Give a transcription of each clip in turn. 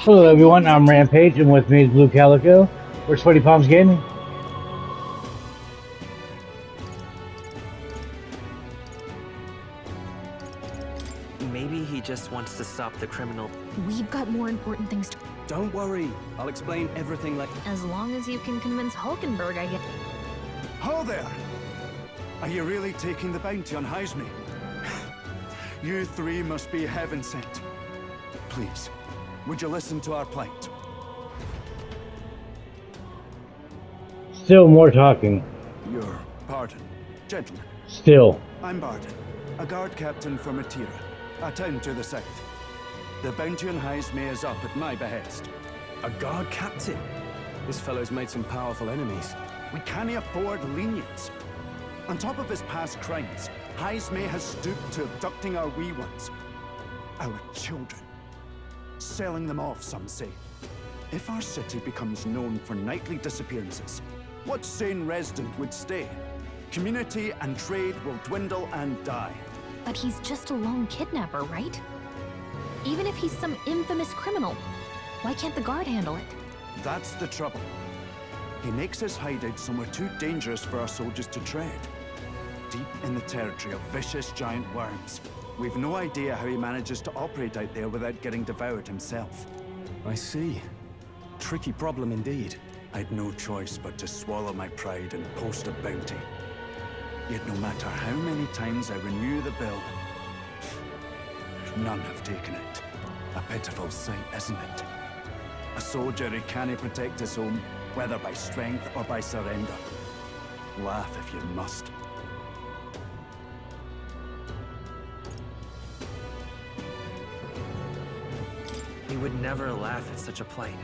Hello everyone, I'm Rampage and with me is Blue Calico. We're Sweaty Palms Gaming. Maybe he just wants to stop the criminal. We've got more important things to... Don't worry, I'll explain everything like... As long as you can convince Hulkenberg, I guess. Ho there! Are you really taking the bounty on Heisme? You three must be heaven sent. Please, would you listen to our plight? Still more talking. Your pardon, gentlemen. Still. I'm Barden, a guard captain from Atira, a town to the south. The bounty on Heisme is up at my behest. A guard captain? This fellow's made some powerful enemies. We can't afford lenience. On top of his past crimes, Heisme has stooped to abducting our wee ones. Our children. Selling them off, some say. If our city becomes known for nightly disappearances, what sane resident would stay? Community and trade will dwindle and die. But he's just a lone kidnapper, right? Even if he's some infamous criminal, why can't the guard handle it? That's the trouble. He makes his hideout somewhere too dangerous for our soldiers to tread. Deep in the territory of vicious giant worms. We've no idea how he manages to operate out there without getting devoured himself. I see. Tricky problem indeed. I'd no choice but to swallow my pride and post a bounty. Yet no matter how many times I renew the bill, none have taken it. A pitiful sight, isn't it? A soldier who can't protect his home, whether by strength or by surrender. Laugh if you must. He would never laugh at such a plight.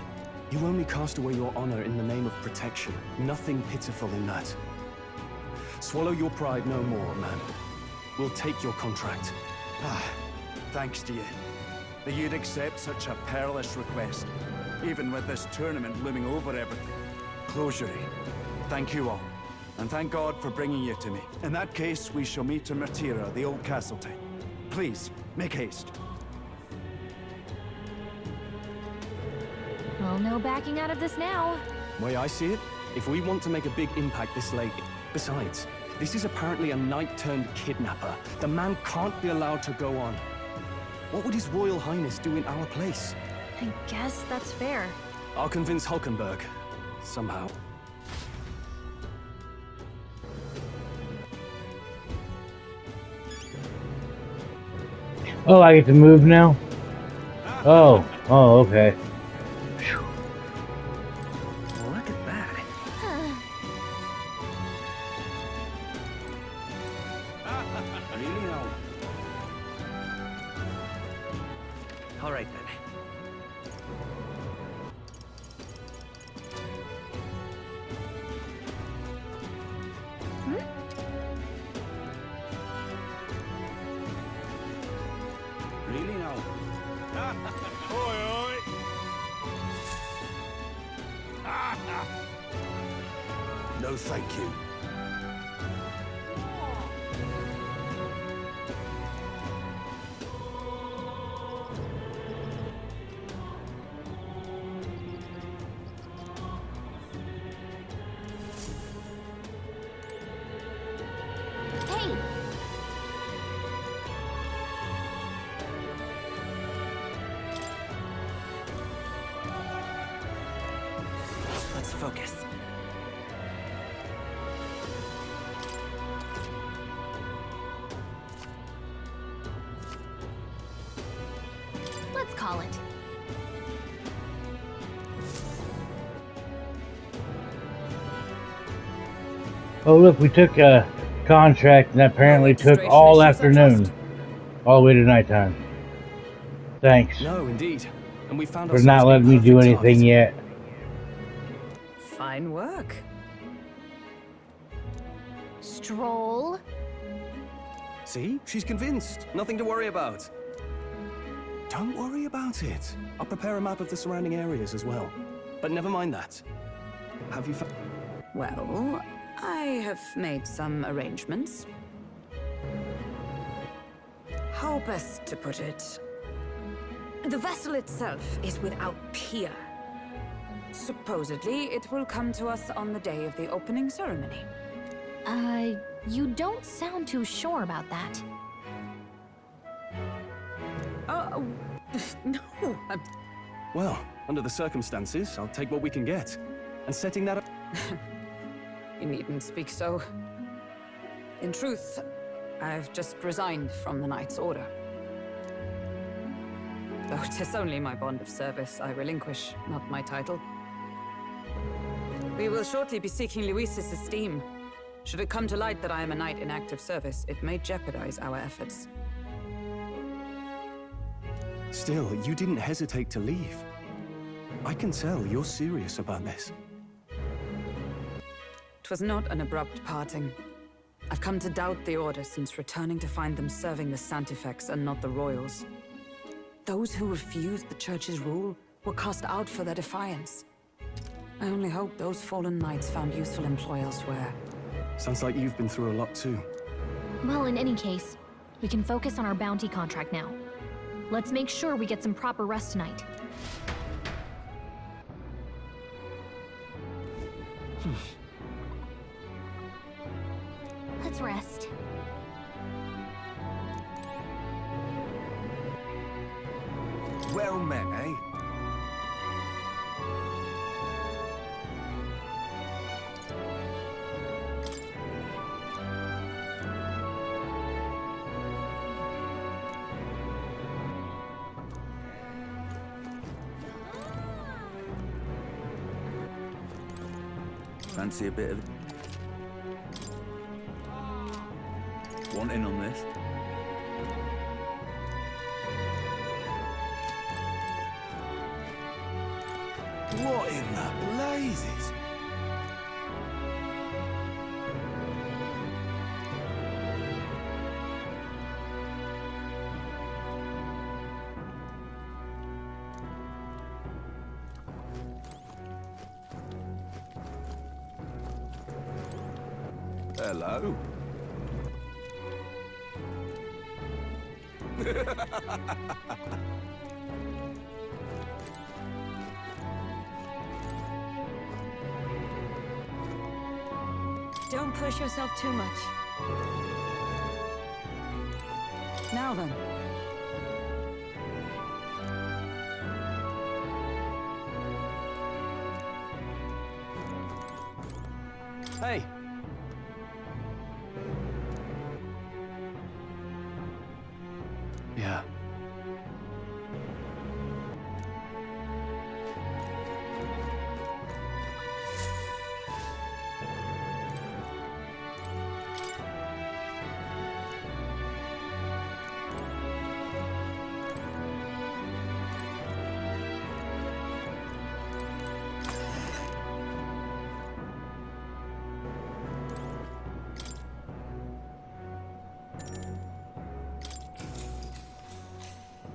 You only cast away your honor in the name of protection. Nothing pitiful in that. Swallow your pride no more, man. We'll take your contract. Thanks to you. That you'd accept such a perilous request, even with this tournament looming over everything. Closure. Thank you all. And thank God for bringing you to me. In that case, we shall meet in Martira, the old castle town. Please, make haste. Well, no backing out of this now. Way I see it, if we want to make a big impact this late... Besides, this is apparently a knight-turned-kidnapper. The man can't be allowed to go on. What would His Royal Highness do in our place? I guess that's fair. I'll convince Hulkenberg. Somehow. Oh, I get to move now? Oh, okay. Look at that. Really now? All right then. Really now? No, thank you. Hey! Let's focus. Let's call it. Oh look, we took a contract and apparently took all afternoon. All the way to nighttime. Thanks No, indeed. And we found for not ourselves letting me a do perfect anything target. yet. Fine work. Stroll. See? She's convinced. Nothing to worry about. Don't worry about it. I'll prepare a map of the surrounding areas as well. But never mind that. Have you found... Well, I have made some arrangements. How best to put it? The vessel itself is without peer. Supposedly, it will come to us on the day of the opening ceremony. You don't sound too sure about that. No, Well, under the circumstances, I'll take what we can get. And setting that up... you needn't speak so. In truth, I've just resigned from the Knight's Order. Though 'tis only my bond of service I relinquish, not my title. We will shortly be seeking Luis's esteem. Should it come to light that I am a knight in active service, it may jeopardize our efforts. Still, you didn't hesitate to leave. I can tell you're serious about this. It was not an abrupt parting. I've come to doubt the Order since returning to find them serving the Santifex and not the Royals. Those who refused the Church's rule were cast out for their defiance. I only hope those fallen knights found useful employ elsewhere. Sounds like you've been through a lot too. Well, in any case, we can focus on our bounty contract now. Let's make sure we get some proper rest tonight. Let's rest. Well met, eh? Fancy a bit of... Want in on this? What in the blazes? Hello. Don't push yourself too much. Now then. Hey! Yeah.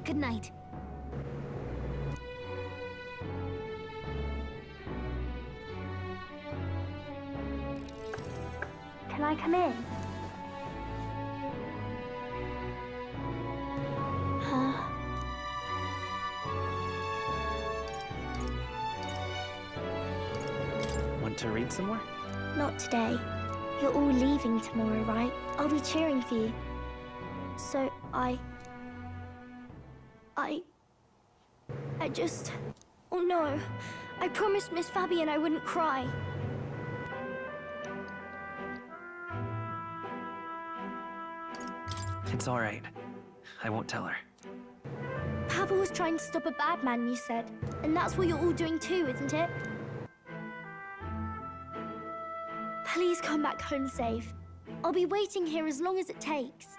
Good night. Can I come in? Want to read some more? Not today. You're all leaving tomorrow, right? I'll be cheering for you. So I just... Oh no. I promised Miss Fabian I wouldn't cry. It's all right. I won't tell her. Pavel was trying to stop a bad man, you said. And that's what you're all doing too, isn't it? Please come back home safe. I'll be waiting here as long as it takes.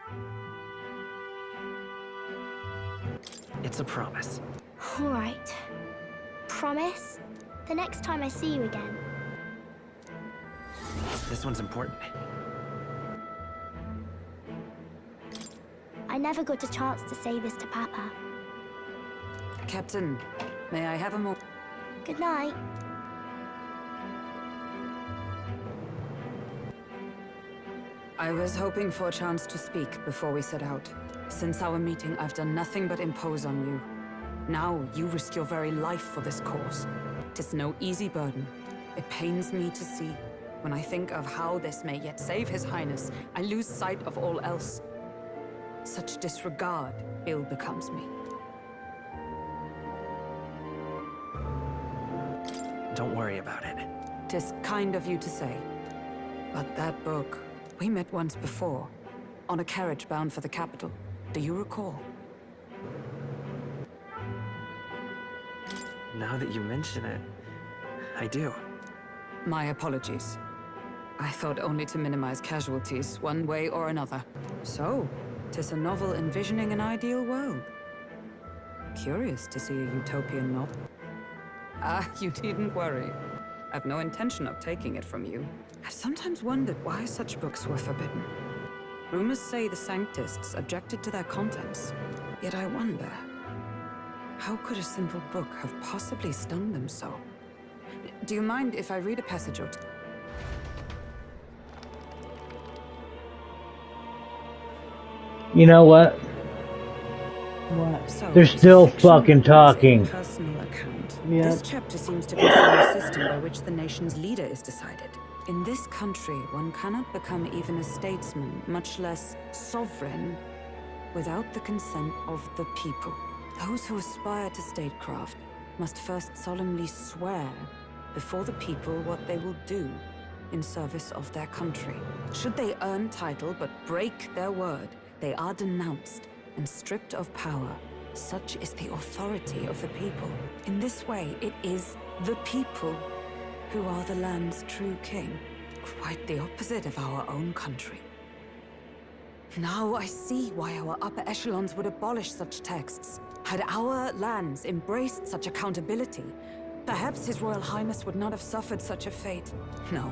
It's a promise. All right. Promise? The next time I see you again. This one's important. I never got a chance to say this to Papa. Captain, may I have a moment? Good night. I was hoping for a chance to speak before we set out. Since our meeting, I've done nothing but impose on you. Now you risk your very life for this cause. 'Tis no easy burden. It pains me to see. When I think of how this may yet save His Highness, I lose sight of all else. Such disregard ill becomes me. Don't worry about it. 'Tis kind of you to say. But that book, we met once before, on a carriage bound for the capital. Do you recall? Now that you mention it, I do. My apologies. I thought only to minimize casualties, one way or another. So, 'tis a novel envisioning an ideal world. Curious to see a utopian novel. You needn't worry. I've no intention of taking it from you. I've sometimes wondered why such books were forbidden. Rumors say the Sanctists objected to their contents. Yet I wonder, how could a simple book have possibly stung them so? Do you mind if I read a passage or two? You know what? What? So, They're still fiction fucking is a talking. personal account. Yeah. This chapter seems to concern a system by which the nation's leader is decided. In this country, one cannot become even a statesman, much less sovereign, without the consent of the people. Those who aspire to statecraft must first solemnly swear before the people what they will do in service of their country. Should they earn title but break their word, they are denounced and stripped of power. Such is the authority of the people. In this way, it is the people who are the land's true king. Quite the opposite of our own country. Now I see why our upper echelons would abolish such texts. Had our lands embraced such accountability, perhaps His Royal Highness would not have suffered such a fate. No.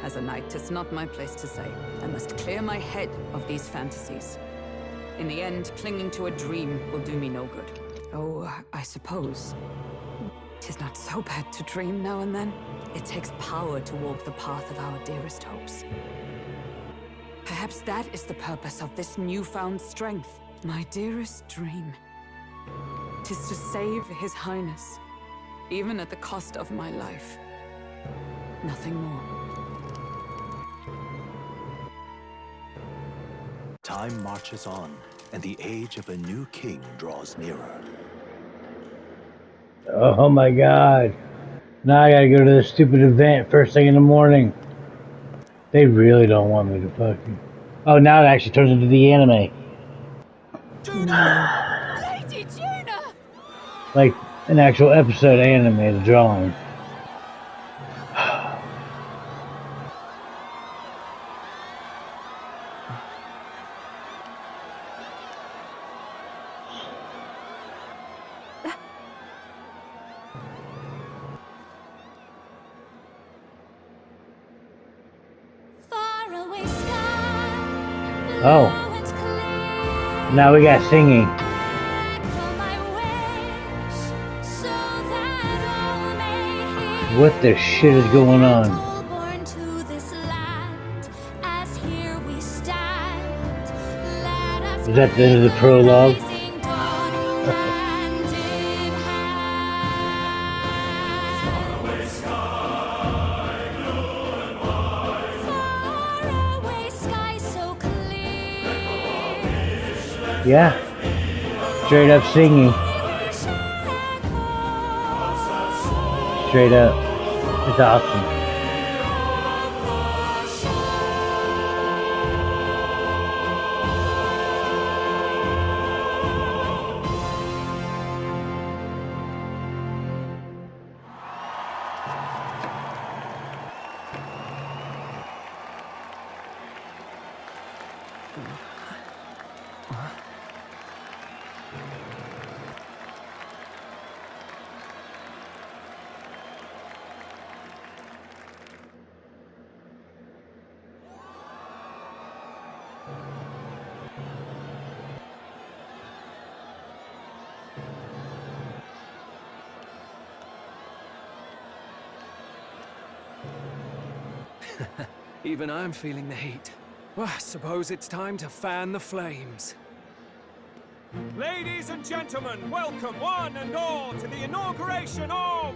As a knight, 'tis not my place to say. I must clear my head of these fantasies. In the end, clinging to a dream will do me no good. Oh, I suppose 'tis not so bad to dream now and then. It takes power to walk the path of our dearest hopes. Perhaps that is the purpose of this newfound strength. My dearest dream 'tis to save His Highness, even at the cost of my life. Nothing more. Time marches on, and the age of a new king draws nearer. Oh my god. Now I gotta go to this stupid event first thing in the morning. They really don't want me to fucking... Oh, now it actually turns into the anime. Lady Juna! Like an actual episode anime, the drawing. Oh. Now we got singing. What the shit is going on? Is that the end of the prologue? Yeah, straight up singing. Straight up. It's awesome. Even I'm feeling the heat. Well, I suppose it's time to fan the flames. Ladies and gentlemen, welcome one and all to the inauguration of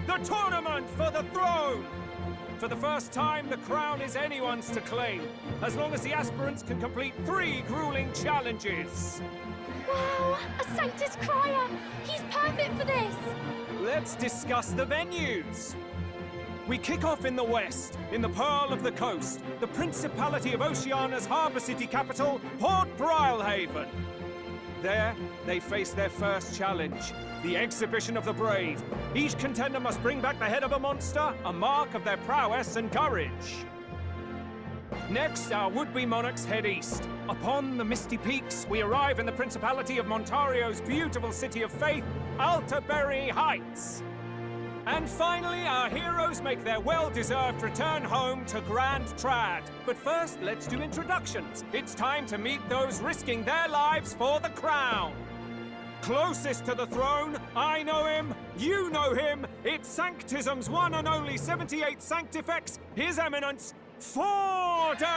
the Tournament for the Throne! For the first time, the crown is anyone's to claim, as long as the aspirants can complete 3 grueling challenges. Wow, a Sanctus Crier! He's perfect for this! Let's discuss the venues. We kick off in the west, in the Pearl of the Coast, the Principality of Oceania's harbour city capital, Port Brilehaven. There, they face their first challenge, the Exhibition of the Brave. Each contender must bring back the head of a monster, a mark of their prowess and courage. Next, our would-be monarchs head east. Upon the misty peaks, we arrive in the Principality of Montario's beautiful city of faith, Altaberry Heights. And finally, our heroes make their well-deserved return home to Grand Trad. But first, let's do introductions. It's time to meet those risking their lives for the crown. Closest to the throne, I know him, you know him. It's Sanctism's one and only 78th Sanctifex, His Eminence, Forden!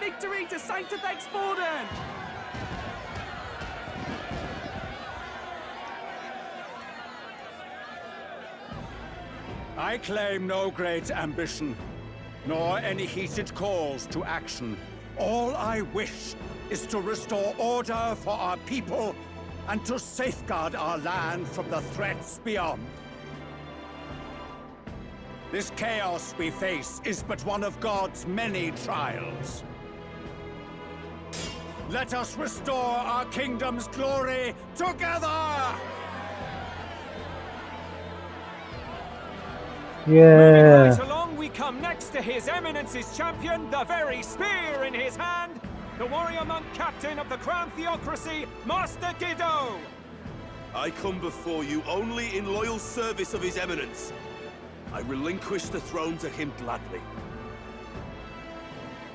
Victory to Sanctifex Forden! I claim no great ambition, nor any heated calls to action. All I wish is to restore order for our people and to safeguard our land from the threats beyond. This chaos we face is but one of God's many trials. Let us restore our kingdom's glory together! Yeah. Moving right along, we come next to His Eminence's champion, the very spear in his hand, the warrior monk captain of the Crown Theocracy, Master Guido. I come before you only in loyal service of His Eminence. I relinquish the throne to him gladly.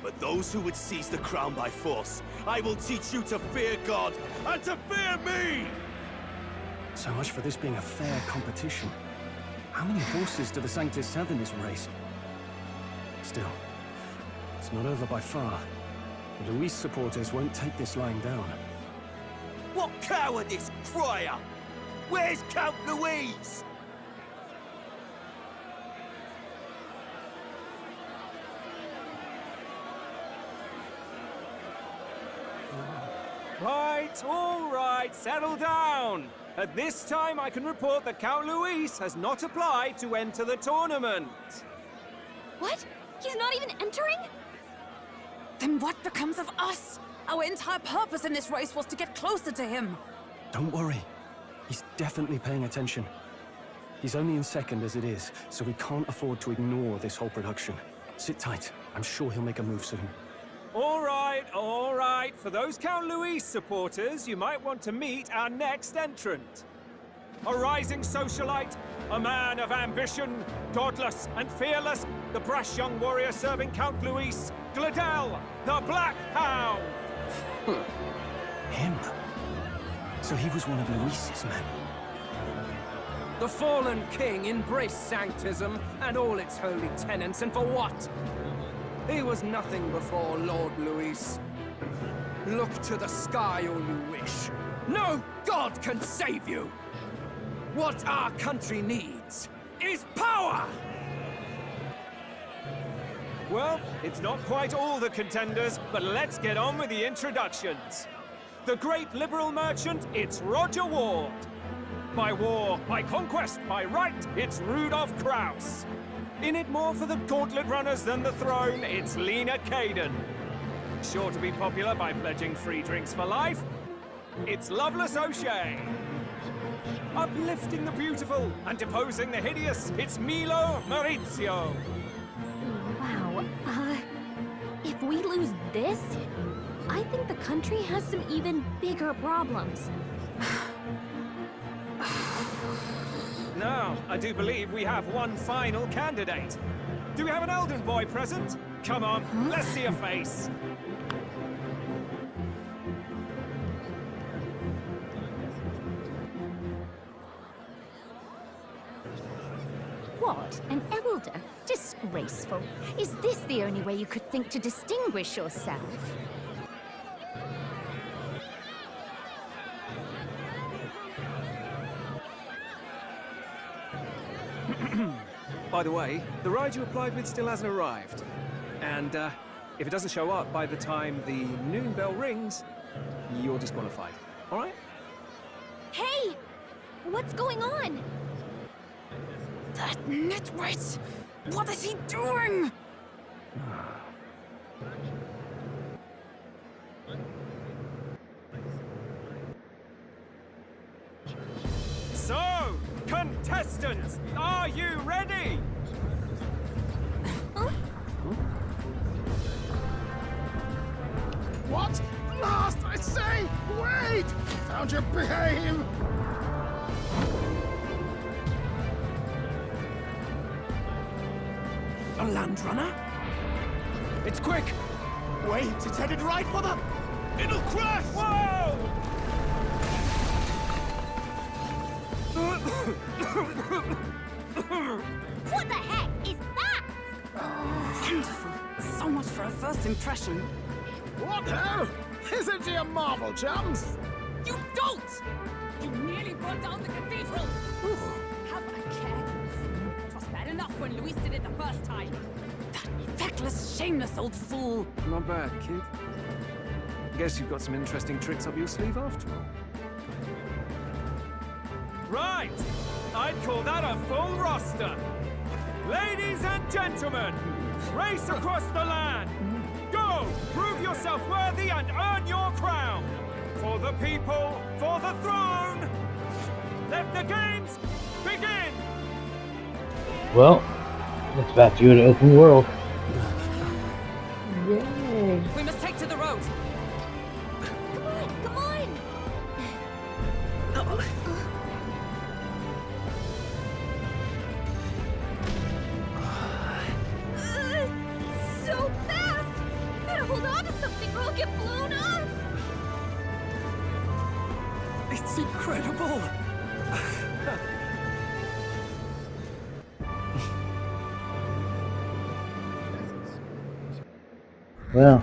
But those who would seize the crown by force, I will teach you to fear God and to fear me! So much for this being a fair competition. How many horses do the Sanctists have in this race? Still, it's not over by far. The Luis supporters won't take this lying down. What cowardice, Crier! Where's Count Louise? All right, settle down. At this time, I can report that Count Luis has not applied to enter the tournament. What? He's not even entering? Then what becomes of us? Our entire purpose in this race was to get closer to him. Don't worry. He's definitely paying attention. He's only in second as it is, so we can't afford to ignore this whole production. Sit tight. I'm sure he'll make a move soon. All right. For those Count Luis supporters, you might want to meet our next entrant. A rising socialite, a man of ambition, godless and fearless, the brash young warrior serving Count Luis, Gladel, the Black Hound. Him? So he was one of Luis's men. The fallen king embraced Sanctism and all its holy tenets, and for what? He was nothing before Lord Luis. Look to the sky all you wish. No god can save you! What our country needs is power! Well, it's not quite all the contenders, but let's get on with the introductions. The great liberal merchant, it's Roger Ward. By war, by conquest, by right, it's Rudolph Kraus. In it more for the gauntlet runners than the throne, it's Lena Caden. Sure to be popular by pledging free drinks for life, it's Loveless O'Shea. Uplifting the beautiful and deposing the hideous, it's Milo Maurizio. Wow, if we lose this, I think the country has some even bigger problems. Now, I do believe we have one final candidate. Do we have an Elden boy present? Come on, let's see a face. What? An elder? Disgraceful. Is this the only way you could think to distinguish yourself? By the way, the ride you applied with still hasn't arrived. And, if it doesn't show up by the time the noon bell rings, you're disqualified. Alright? Hey! What's going on? That nitwit! What is he doing? So, contestants, are you ready? What? Last, I say! Wait! Found your behave! A land runner? It's quick! Wait, it's headed right for the... It'll crash! Whoa! What the heck is that? Wonderful. So much for a first impression. What hell? Isn't he a marvel, chums? You don't! You nearly brought down the cathedral! Have a care. It was bad enough when Luis did it the first time. That feckless, shameless old fool! Not bad, kid. Guess you've got some interesting tricks up your sleeve after all. Right! I'd call that a full roster. Ladies and gentlemen, race across the land. Go! Prove yourself worthy and earn your crown. For the people, for the throne. Let the games begin! Well, it's back to an open world. Yay! We must take to the road. Come on, come on! So fast! Gotta hold on to something or I'll get blown up! It's incredible! Well,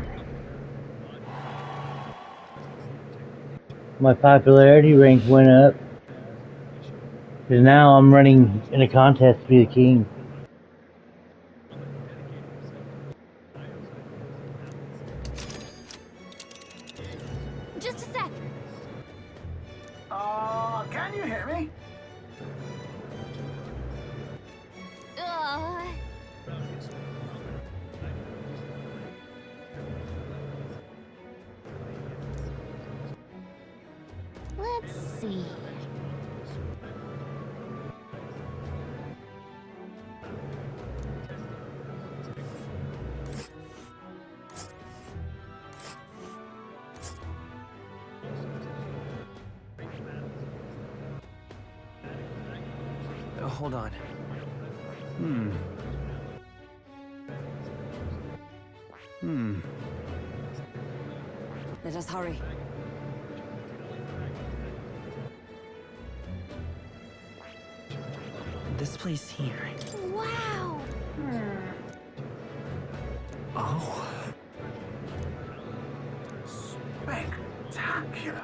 my popularity rank went up. Because now I'm running in a contest to be the king. Just a sec. Can you hear me? Let's see. Hold on. Let us hurry. This place here. Wow! Oh. Spectacular!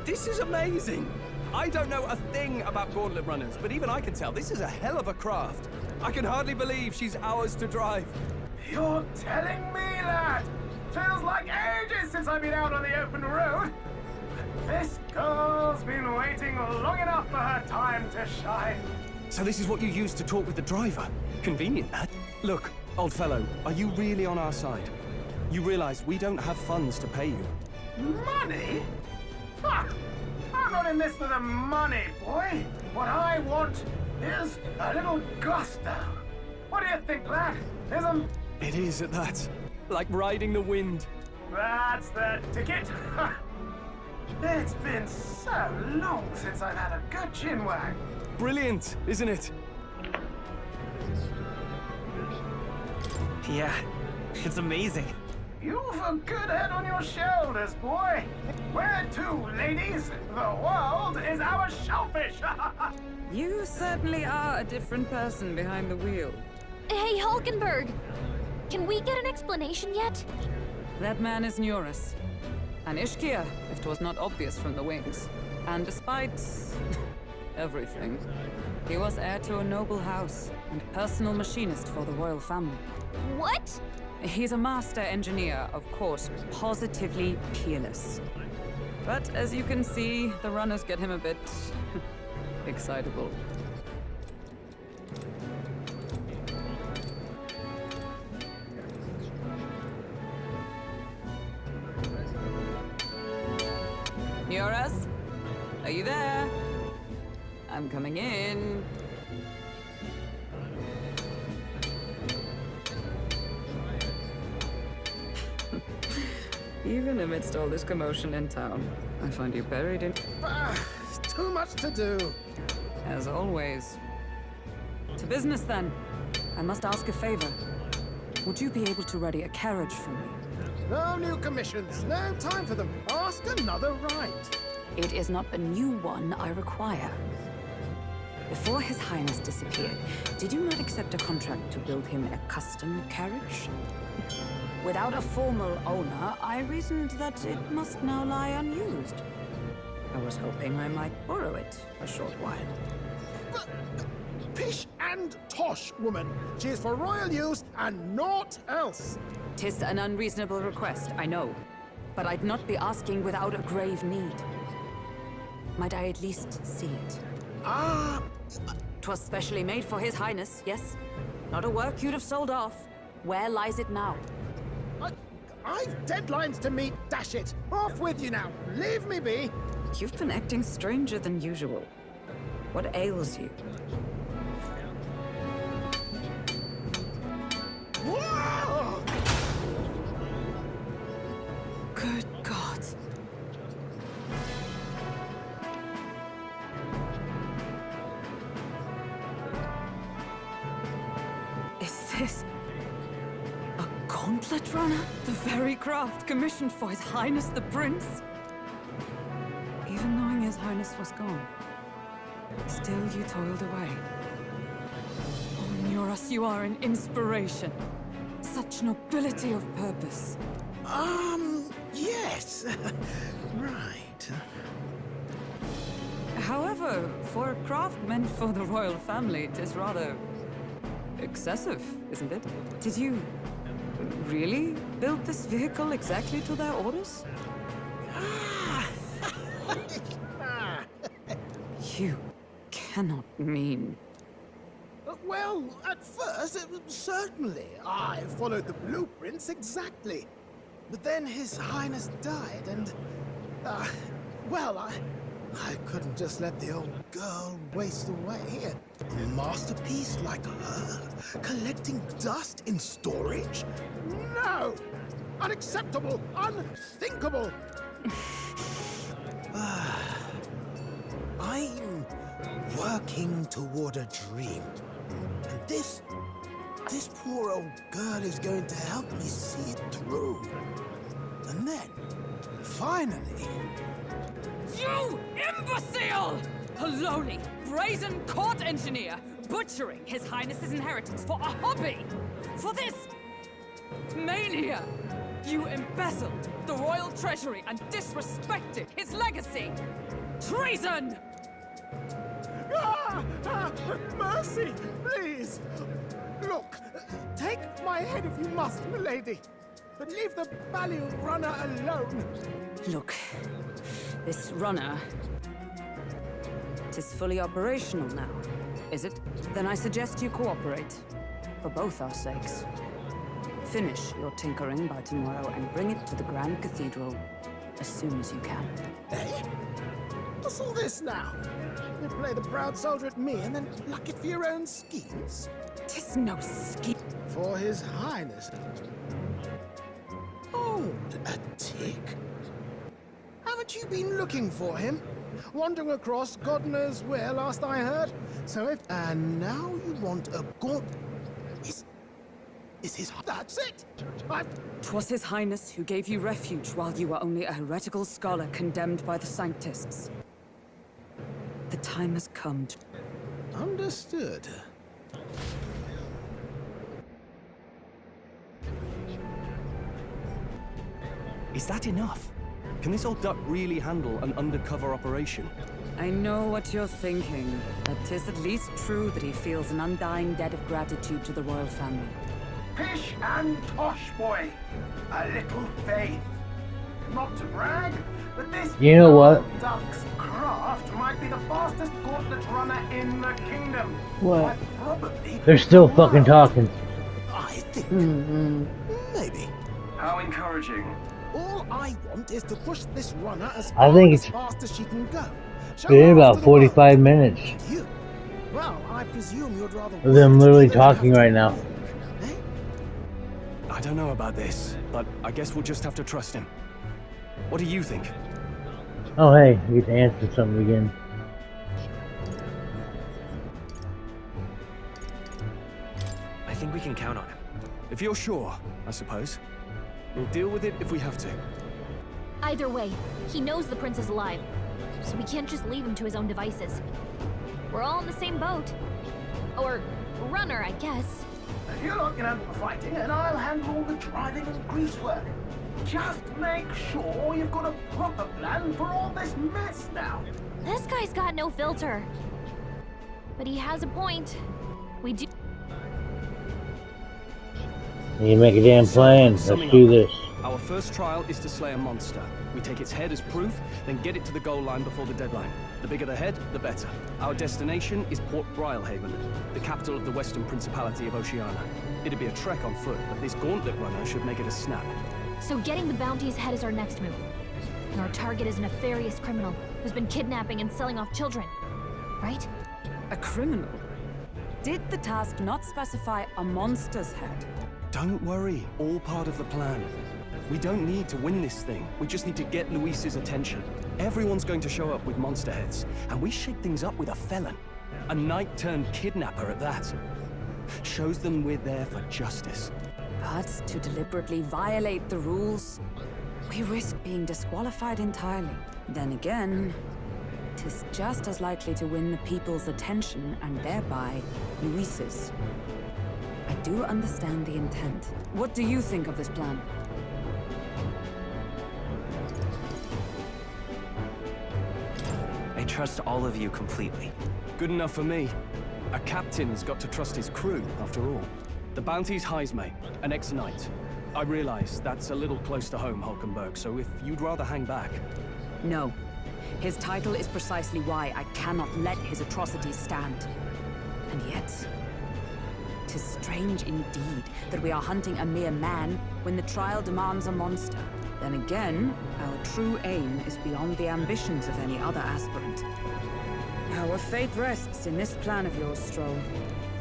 This is amazing! I don't know a thing about gauntlet runners, but even I can tell this is a hell of a craft. I can hardly believe she's ours to drive. You're telling me that? Feels like ages since I've been out on the open road. This girl's been waiting long enough for her time to shine. So this is what you used to talk with the driver? Convenient, that. Look, old fellow, are you really on our side? You realize we don't have funds to pay you. Money? Ha! I'm not in this for the money, boy. What I want is a little gusto. What do you think, lad? Isn't... It is at that. Like riding the wind. That's the ticket. Ha! It's been so long since I've had a good chinwag. Brilliant, isn't it? Yeah, it's amazing. You've a good head on your shoulders, boy. Where to, ladies? The world is our shellfish. You certainly are a different person behind the wheel. Hey, Hulkenberg! Can we get an explanation yet? That man is Neurus. An Ishkia, if 'twas not obvious from the wings. And despite everything, he was heir to a noble house and personal machinist for the royal family. What? He's a master engineer, of course, positively peerless. But as you can see, the runners get him a bit excitable. Yoras? Are you there? I'm coming in. Even amidst all this commotion in town, I find you buried in... Too much to do. As always. To business, then. I must ask a favor. Would you be able to ready a carriage for me? No new commissions. No time for them. Ask another right. It is not a new one I require. Before His Highness disappeared, did you not accept a contract to build him a custom carriage? Without a formal owner, I reasoned that it must now lie unused. I was hoping I might borrow it a short while. But, pish and tosh, woman. She is for royal use and naught else. 'Tis an unreasonable request, I know. But I'd not be asking without a grave need. Might I at least see it? 'Twas specially made for His Highness, yes? Not a work you'd have sold off. Where lies it now? I've deadlines to meet, dash it! Off with you now! Leave me be! You've been acting stranger than usual. What ails you? Whoa! Good God. Is this... a gauntlet runner? The very craft commissioned for His Highness the Prince? Even knowing His Highness was gone, still you toiled away. Oh, Nuras, you are an inspiration. Such nobility of purpose. Yes. Right. However, for a craft meant for the royal family, it is rather... excessive, isn't it? Did you really build this vehicle exactly to their orders? You cannot mean... Well, at first, certainly. I followed the blueprints exactly. But then His Highness died and... well, I couldn't just let the old girl waste away. A masterpiece like her, collecting dust in storage? No! Unacceptable! Unthinkable! I'm working toward a dream. And this poor old girl is going to help me see it through. And then, finally... You imbecile! A lowly, brazen court engineer butchering His Highness's inheritance for a hobby! For this mania! You embezzled the royal treasury and disrespected his legacy! Treason! Mercy, please! Look, take my head if you must, milady. But leave the value runner alone. Look, this runner... it is fully operational now, is it? Then I suggest you cooperate. For both our sakes. Finish your tinkering by tomorrow and bring it to the Grand Cathedral as soon as you can. Eh? What's all this now? You play the proud soldier at me and then pluck it for your own schemes? 'Tis no scheme. For His Highness. Hold a tick. Haven't you been looking for him? Wandering across God knows where last I heard? So if... and now you want a gaunt... Is his... That's it! 'Twas His Highness who gave you refuge while you were only a heretical scholar condemned by the Sanctists. The time has come to... Understood. Is that enough? Can this old duck really handle an undercover operation? I know what you're thinking, but 'tis at least true that he feels an undying debt of gratitude to the royal family. Pish and tosh, boy. A little faith. Not to brag, but this You know what? duck's craft might be the fastest gauntlet runner in the kingdom. What? Probably. They're still fucking talking. I think maybe. How encouraging. All I want is to push this runner as I think as it's fast as she can go. Show been her about to the world. 45 minutes You? Well, I presume you'd rather of them literally talking right now. I don't know about this, but I guess we'll just have to trust him. What do you think? Oh hey, I get to answer something again. I think we can count on him. If you're sure, I suppose. We'll deal with it if we have to. Either way, he knows the prince is alive, so we can't just leave him to his own devices. We're all in the same boat. Or runner, I guess. You lot can handle the fighting, and I'll handle all the driving and greasework. Just make sure you've got a proper plan for all this mess now. This guy's got no filter. But he has a point. We do... You make a damn plan. Let's do this. Our first trial is to slay a monster. We take its head as proof, then get it to the goal line before the deadline. The bigger the head, the better. Our destination is Port Brialhaven, the capital of the Western Principality of Oceania. It'd be a trek on foot, but this gauntlet runner should make it a snap. So getting the bounty's head is our next move. And our target is a nefarious criminal who's been kidnapping and selling off children. Right? A criminal? Did the task not specify a monster's head? Don't worry, all part of the plan. We don't need to win this thing. We just need to get Luis's attention. Everyone's going to show up with monster heads, and we shake things up with a felon. A knight-turned-kidnapper at that. Shows them we're there for justice. But to deliberately violate the rules, we risk being disqualified entirely. Then again, 'tis just as likely to win the people's attention and thereby Luis's. I do understand the intent. What do you think of this plan? I trust all of you completely. Good enough for me. A captain's got to trust his crew, after all. The bounty's Heisme, an ex-knight. I realize that's a little close to home, Hulkenberg, so if you'd rather hang back... No. His title is precisely why I cannot let his atrocities stand. And yet... 'tis strange indeed that we are hunting a mere man when the trial demands a monster. Then again, our true aim is beyond the ambitions of any other aspirant. Our fate rests in this plan of yours, Stroll.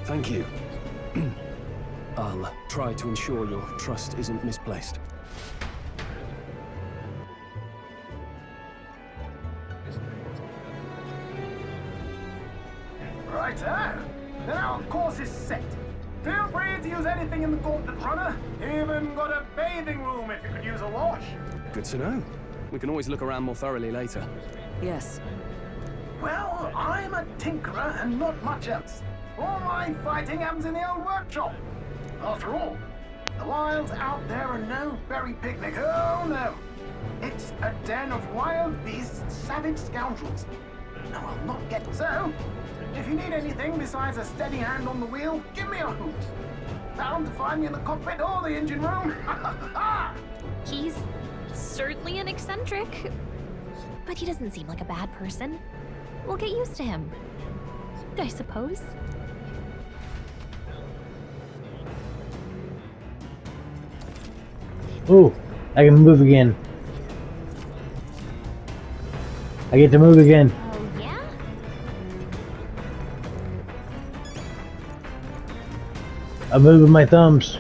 Thank you. I'll try to ensure your trust isn't misplaced. Righto. Then our course is set. Feel free to use anything in the gauntlet runner. Even got a bathing room if you could use a wash. Good to know. We can always look around more thoroughly later. Yes. Well, I'm a tinkerer and not much else. All my fighting happens in the old workshop. After all, the wilds out there are no berry picnic. Oh no. It's a den of wild beasts, savage scoundrels. No, I'll not get so. If you need anything besides a steady hand on the wheel, give me a hoot. Bound to find me in the cockpit or the engine room. He's certainly an eccentric, but he doesn't seem like a bad person. We'll get used to him, I suppose. Ooh, I can move again. I get to move again. Oh, yeah? I'm moving my thumbs.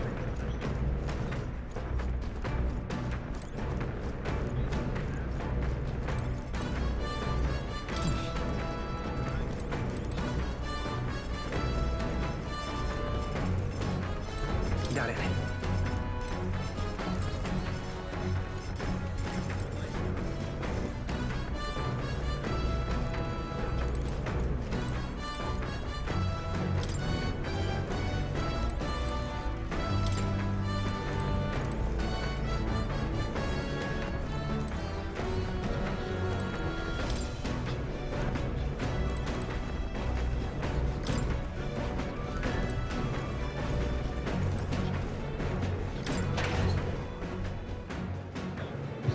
Got it.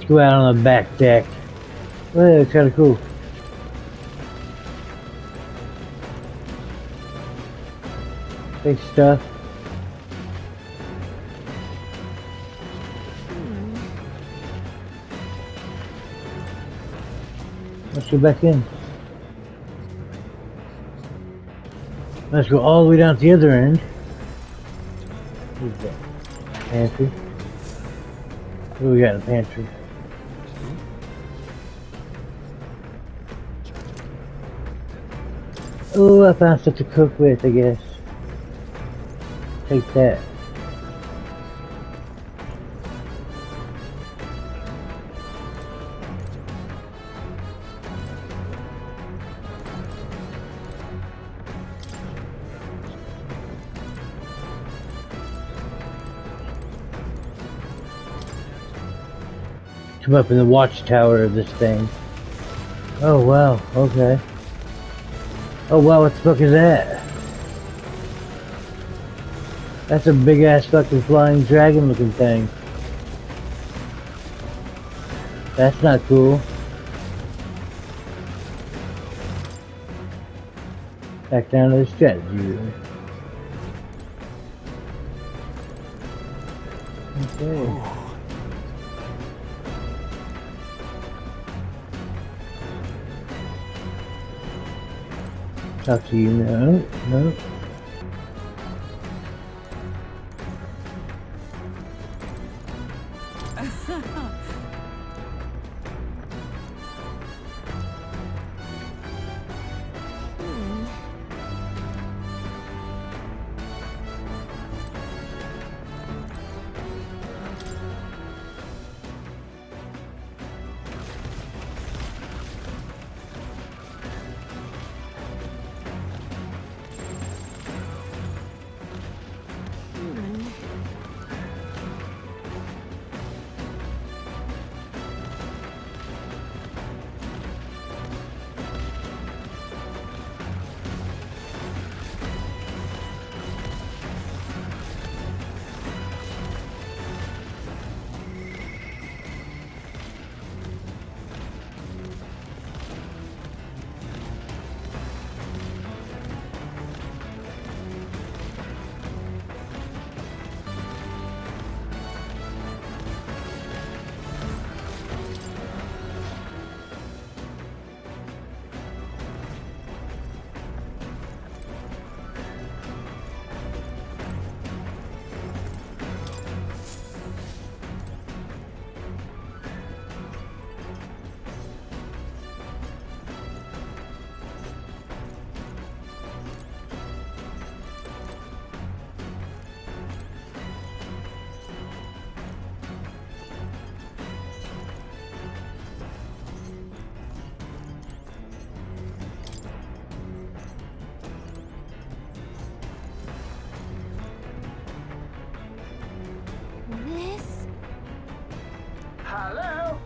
Let's go out on the back deck. Oh, yeah, it's kind of cool. Big stuff. Let's go back in. Let's go all the way down to the other end. Who's that? Pantry. What do we got in the pantry? Oh, I found stuff to cook with, I guess. Take that. Come up in the watchtower of this thing. Oh wow, okay. Oh wow, what the fuck is that? That's a big ass fucking flying dragon looking thing. That's not cool. Back down to the strategy room. Okay. Talk to you now. No. This? Hello?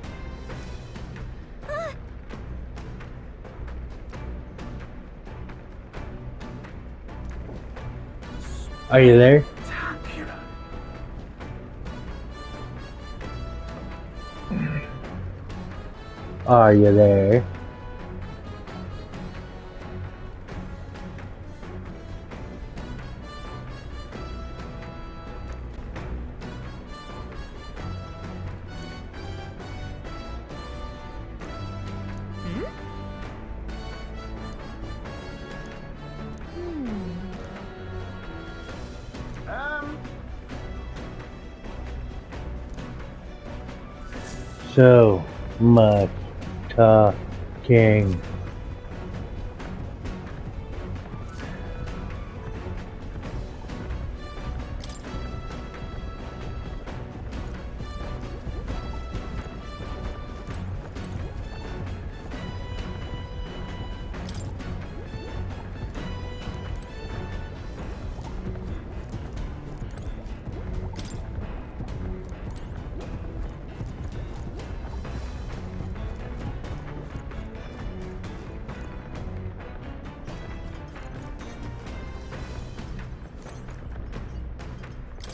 Are you there? Are you there? So much talking.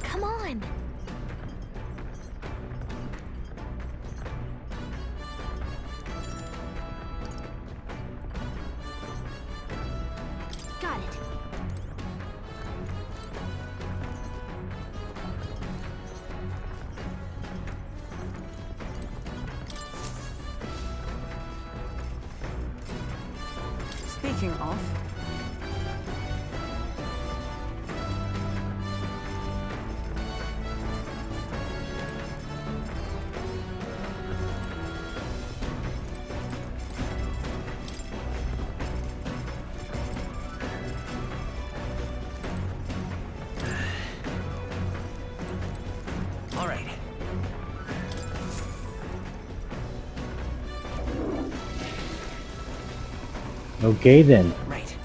Come on. Speaking of, All right. Okay then. Right.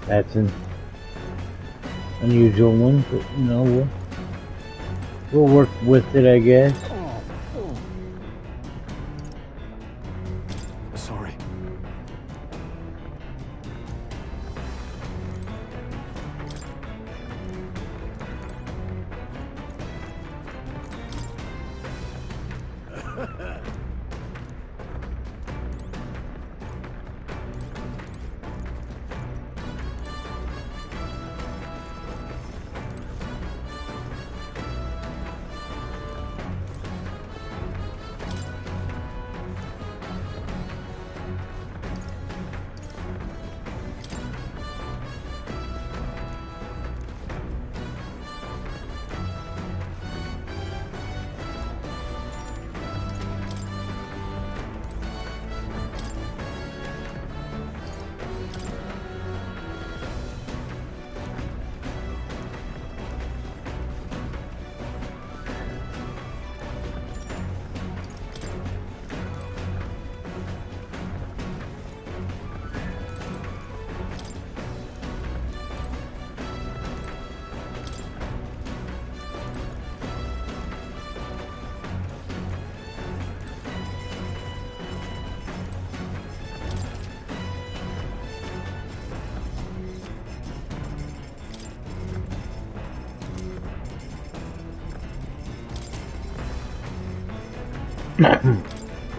That's an unusual one, but you know, we'll work with it, I guess. Sorry.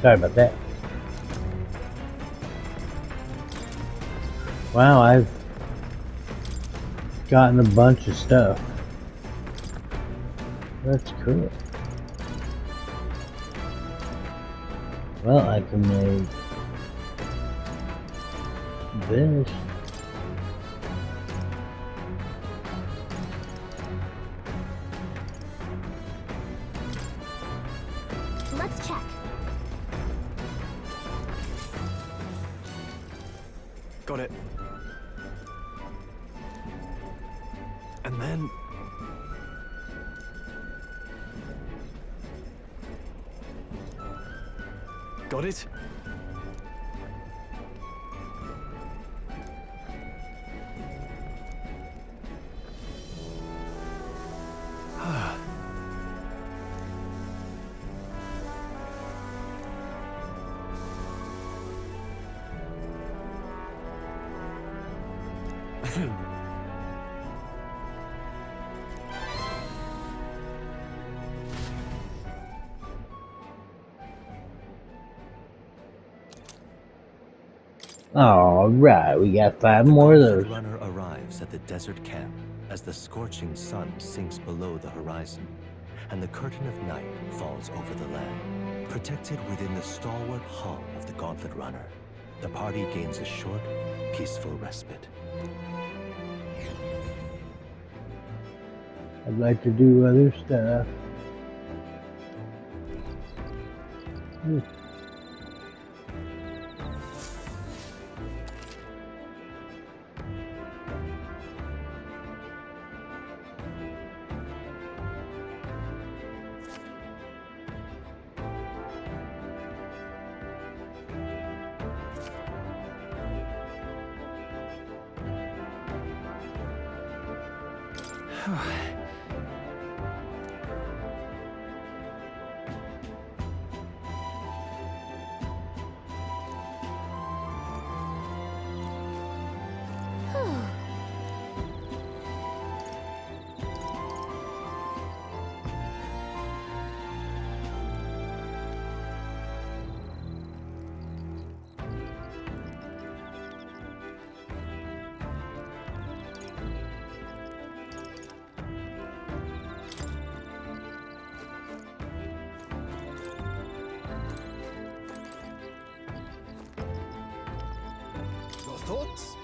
Sorry about that. Wow, I've gotten a bunch of stuff. That's cool. Well, I can make this. Let's check. Got it. And then... Got it? Alright, we got 5 more of those. The runner arrives at the desert camp as the scorching sun sinks below the horizon, and the curtain of night falls over the land. Protected within the stalwart hull of the Gauntlet Runner, the party gains a short, peaceful respite. I'd like to do other stuff. Thoughts?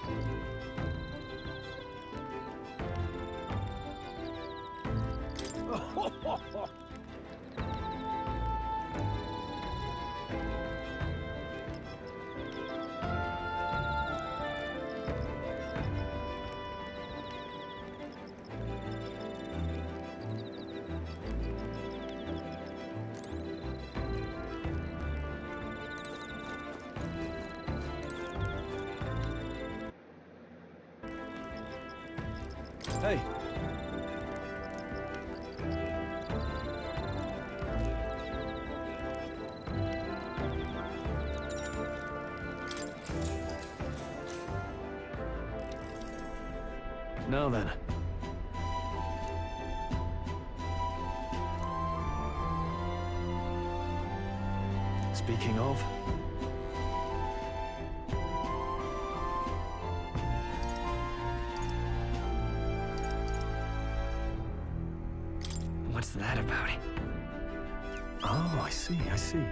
Hey. Now then. Speaking of... What's that about? Oh, I see, I see.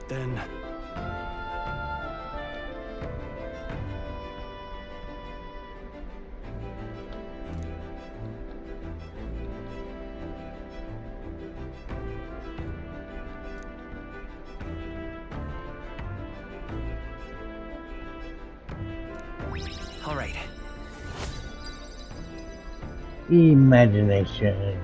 Then... All right. Imagination.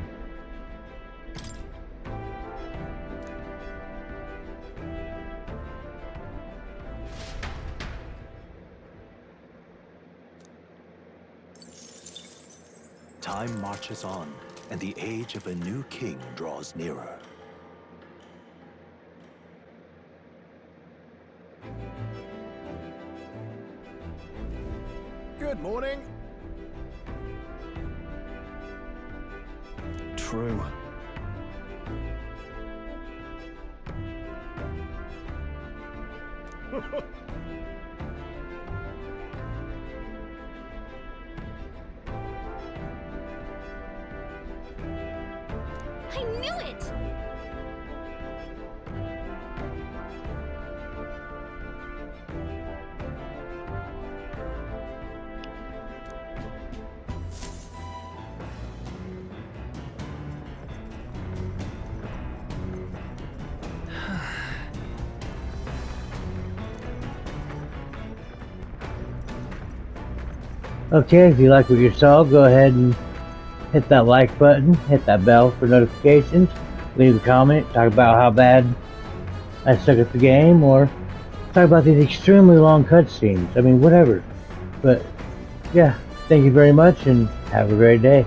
Time marches on, and the age of a new king draws nearer. Good morning. True. I knew it! Okay, if you like what you saw, go ahead and hit that like button, hit that bell for notifications, leave a comment, talk about how bad I suck at the game, or talk about these extremely long cutscenes. I mean, whatever. But, yeah, thank you very much, and have a great day.